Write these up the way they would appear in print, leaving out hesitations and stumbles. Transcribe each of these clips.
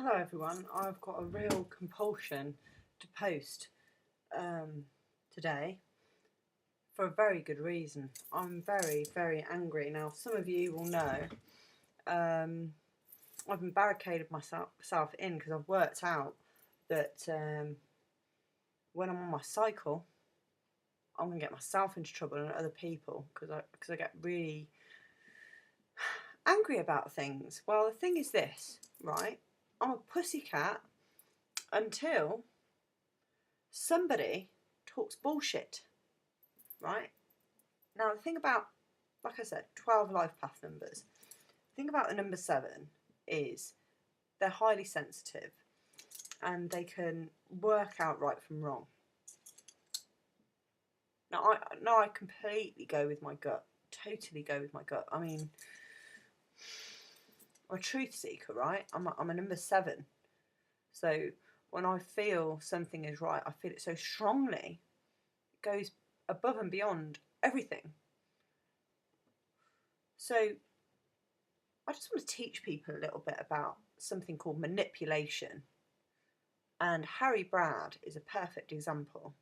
Hello everyone, I've got a real compulsion to post today for a very good reason. I'm very, very angry. Now, some of you will know I've been barricaded myself in because I've worked out that when I'm on my cycle, I'm going to get myself into trouble and other people because I get really angry about things. Well, the thing is this, right? I'm a pussycat until somebody talks bullshit, right? Now, the thing about, like I said, 12 life path numbers, the thing about the number 7 is they're highly sensitive and they can work out right from wrong. Now, I completely go with my gut, totally go with my gut. I mean, I'm a truth seeker, right? I'm a number 7. So when I feel something is right, I feel it so strongly, it goes above and beyond everything. So I just want to teach people a little bit about something called manipulation. And Harry Brad is a perfect example.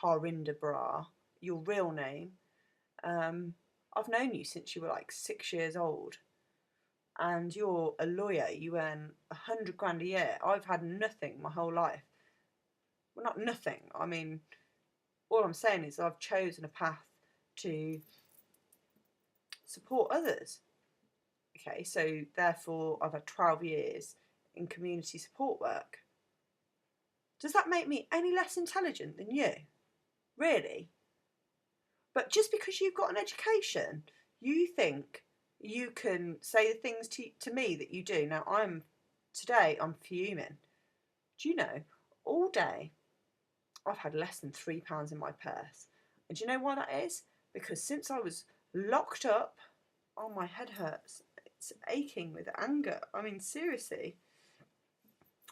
Harinder Bra, your real name. I've known you since you were like 6 years old. And you're a lawyer, you earn 100 grand a year. I've had nothing my whole life. Well, not nothing. I mean, all I'm saying is I've chosen a path to support others. Okay, so therefore I've had 12 years in community support work. Does that make me any less intelligent than you? Really? But just because you've got an education, you think you can say the things to me that you do. Now, today I'm fuming. Do you know, all day I've had less than £3 in my purse. And do you know why that is? Because since I was locked up, oh, my head hurts. It's aching with anger. I mean, seriously.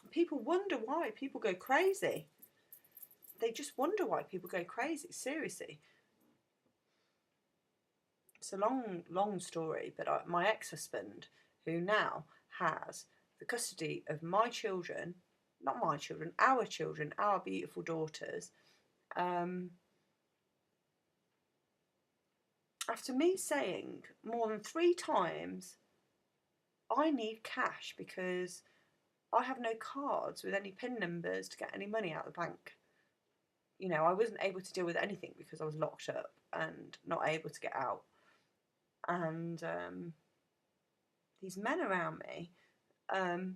People wonder why people go crazy. They just wonder why people go crazy, seriously. It's a long, long story, but my ex-husband, who now has the custody of my children, not my children, our beautiful daughters, after me saying more than 3 times, I need cash because I have no cards with any PIN numbers to get any money out of the bank. You know, I wasn't able to deal with anything because I was locked up and not able to get out. And these men around me, go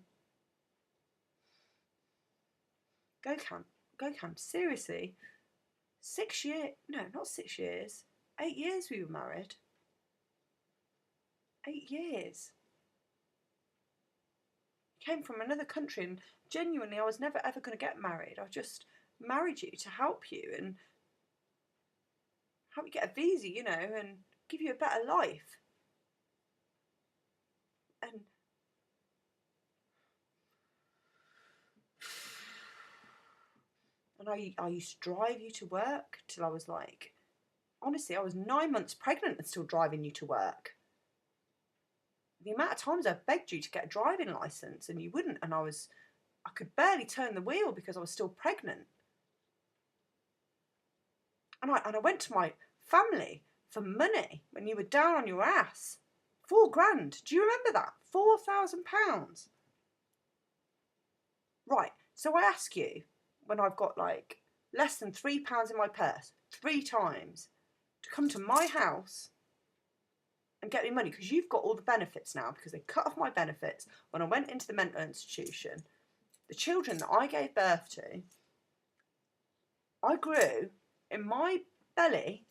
camp, seriously, 6 years, no, not 6 years, 8 years we were married. 8 years. Came from another country, and genuinely I was never ever going to get married. I just married you to help you and help you get a visa, you know, and give you a better life. And I used to drive you to work till I was like, honestly, I was 9 months pregnant and still driving you to work. The amount of times I begged you to get a driving licence and you wouldn't, and I could barely turn the wheel because I was still pregnant. And I went to my family for money when you were down on your ass. 4 grand. Do you remember that? £4,000. Right. So I ask you, when I've got like less than £3 in my purse, 3 times, to come to my house and get me money, because you've got all the benefits now, because they cut off my benefits when I went into the mental institution. The children that I gave birth to, I grew in my belly.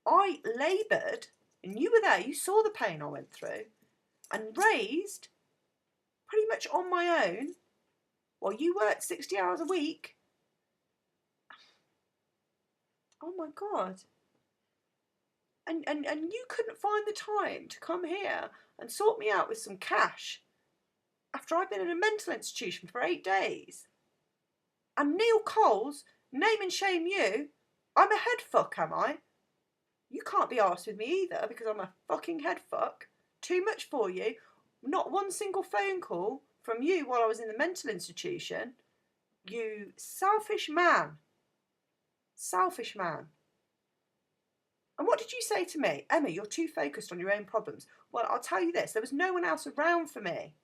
I laboured, and you were there, you saw the pain I went through, and raised pretty much on my own while you worked 60 hours a week. Oh my God. And you couldn't find the time to come here and sort me out with some cash after I've been in a mental institution for 8 days. And Neil Coles, name and shame you, I'm a head fuck, am I? You can't be arsed with me either because I'm a fucking head fuck. Too much for you. Not one single phone call from you while I was in the mental institution. You selfish man. Selfish man. And what did you say to me? Emma, you're too focused on your own problems. Well, I'll tell you this. There was no one else around for me.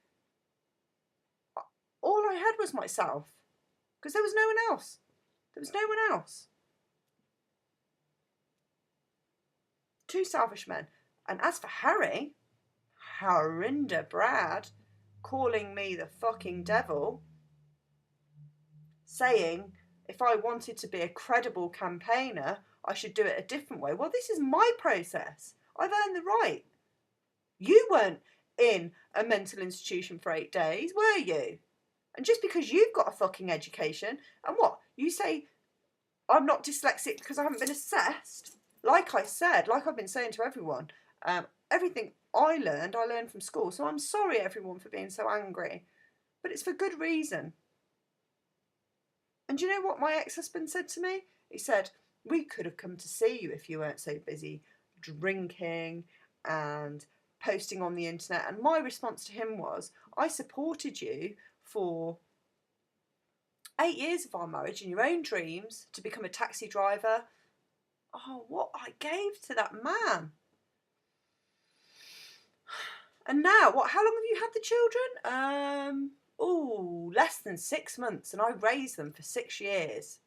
All I had was myself. Because there was no one else. There was no one else. Two selfish men. And as for Harry, Harinder Brad, calling me the fucking devil, saying if I wanted to be a credible campaigner, I should do it a different way. Well, this is my process. I've earned the right. You weren't in a mental institution for 8 days, were you? And just because you've got a fucking education, and what? You say I'm not dyslexic because I haven't been assessed? Like I said, like I've been saying to everyone, everything I learned from school. So I'm sorry, everyone, for being so angry. But it's for good reason. And do you know what my ex-husband said to me? He said, we could have come to see you if you weren't so busy drinking and posting on the internet. And my response to him was, I supported you for 8 years of our marriage in your own dreams to become a taxi driver. Oh, what I gave to that man. And now, what? How long have you had the children? Less than 6 months, and I raised them for 6 years.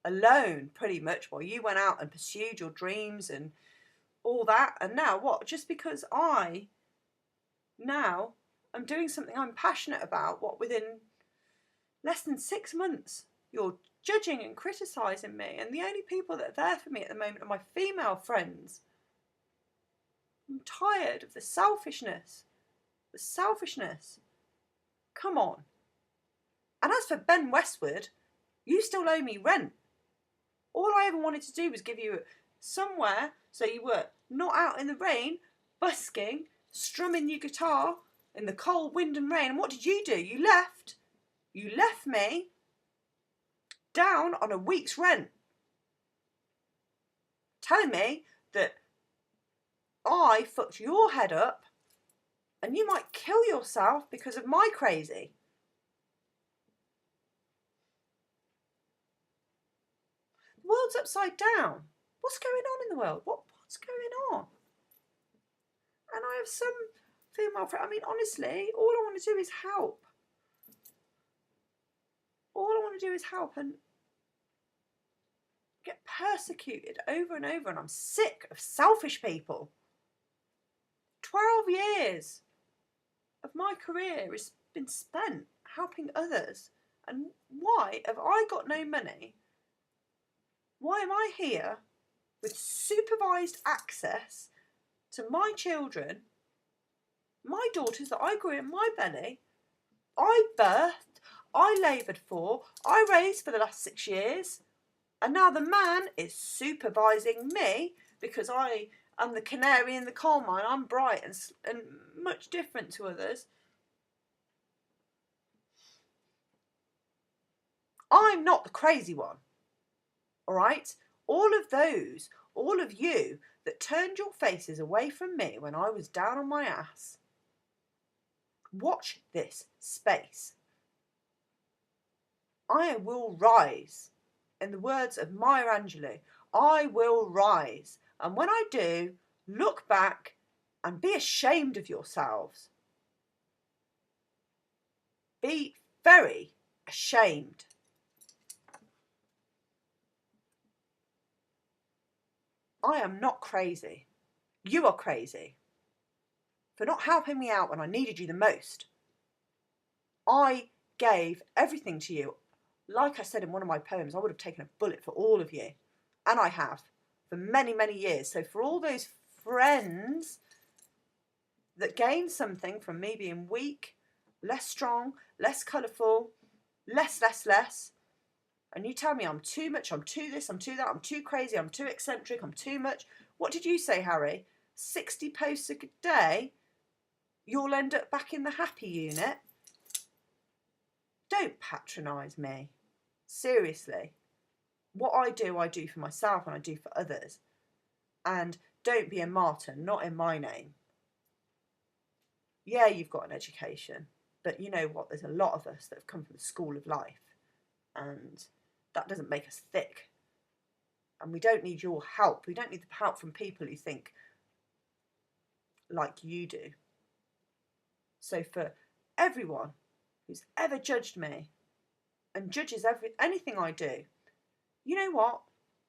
Alone, pretty much, while you went out and pursued your dreams and all that. And now what? Just because I now am doing something I'm passionate about, what, within less than 6 months, you're judging and criticising me, and the only people that are there for me at the moment are my female friends. I'm tired of the selfishness. The selfishness. Come on. And as for Ben Westwood, you still owe me rent. All I ever wanted to do was give you somewhere so you were not out in the rain, busking, strumming your guitar in the cold wind and rain. And what did you do? You left. You left me down on a week's rent, telling me that I fucked your head up and you might kill yourself because of my crazy. The world's upside down. What's going on in the world? What's going on? And I have some female friends. I mean, honestly, all I want to do is help. All I want to do is help and get persecuted over and over. And I'm sick of selfish people. 12 years of my career has been spent helping others. And why have I got no money? Why am I here with supervised access to my children, my daughters that I grew in my belly, I birthed, I laboured for, I raised for the last 6 years, and now the man is supervising me because I am the canary in the coal mine. I'm bright and much different to others. I'm not the crazy one. All right? All of you that turned your faces away from me when I was down on my ass, watch this space. I will rise. In the words of Maya Angelou, I will rise. And when I do, look back and be ashamed of yourselves. Be very ashamed. I am not crazy. You are crazy for not helping me out when I needed you the most. I gave everything to you. Like I said in one of my poems, I would have taken a bullet for all of you. And I have for many, many years. So for all those friends that gain something from me being weak, less strong, less colourful, less, and you tell me I'm too much, I'm too this, I'm too that, I'm too crazy, I'm too eccentric, I'm too much. What did you say, Harry? 60 posts a day? You'll end up back in the happy unit? Don't patronise me. Seriously. What I do for myself and I do for others. And don't be a martyr, not in my name. Yeah, you've got an education, But you know what? There's a lot of us that have come from the school of life, and that doesn't make us thick. And we don't need your help. We don't need the help from people who think like you do. So for everyone who's ever judged me and judges anything I do, you know what?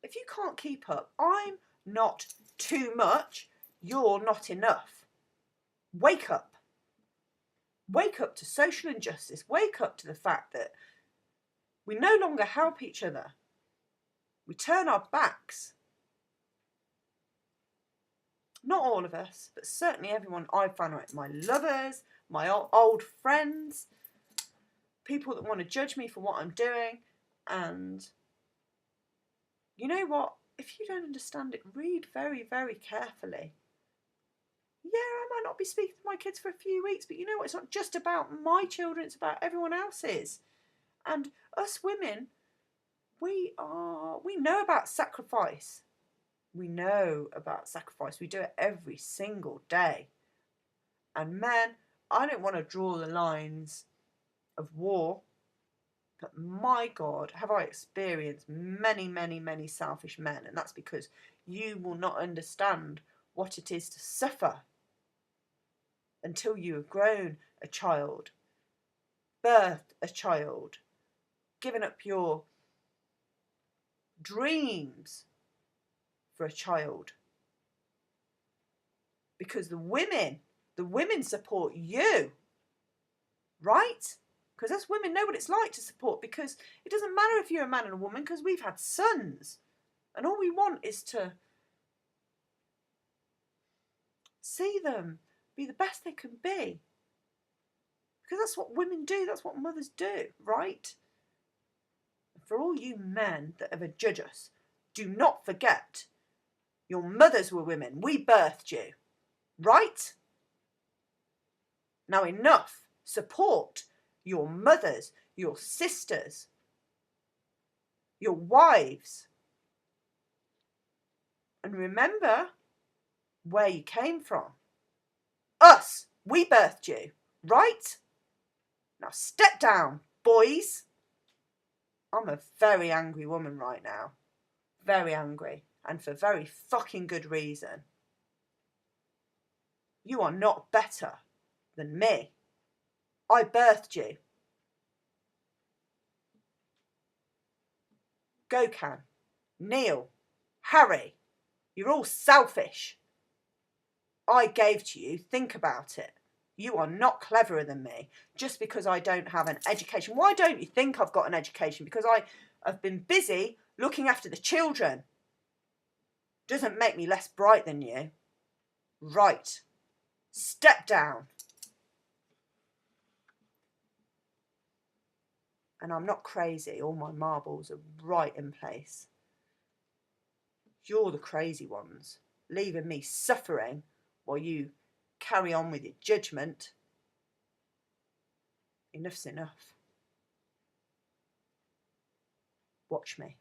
If you can't keep up, I'm not too much, you're not enough. Wake up. Wake up to social injustice. Wake up to the fact that we no longer help each other. We turn our backs. Not all of us, but certainly everyone I've found out. My lovers, my old friends, people that want to judge me for what I'm doing. And you know what? If you don't understand it, read very, very carefully. Yeah, I might not be speaking to my kids for a few weeks, but you know what? It's not just about my children, it's about everyone else's. And us women, we know about sacrifice. We know about sacrifice. We do it every single day. And men, I don't want to draw the lines of war, but my God, have I experienced many, many, many selfish men. And that's because you will not understand what it is to suffer until you have grown a child, birthed a child, given up your dreams for a child. Because the women support you, right? Because us women know what it's like to support, because it doesn't matter if you're a man and a woman, because we've had sons. And all we want is to see them be the best they can be. Because that's what women do, that's what mothers do, right? For all you men that ever judge us, do not forget, your mothers were women. We birthed you, right? Now enough. Support your mothers, your sisters, your wives. And remember where you came from. Us, we birthed you, right? Now step down, boys. I'm a very angry woman right now. Very angry. And for very fucking good reason. You are not better than me. I birthed you. Gokhan, Neil, Harry, you're all selfish. I gave to you, think about it. You are not cleverer than me just because I don't have an education. Why don't you think I've got an education? Because I have been busy looking after the children. Doesn't make me less bright than you. Right. Step down. And I'm not crazy. All my marbles are right in place. You're the crazy ones, leaving me suffering while you carry on with your judgment. Enough's enough. Watch me.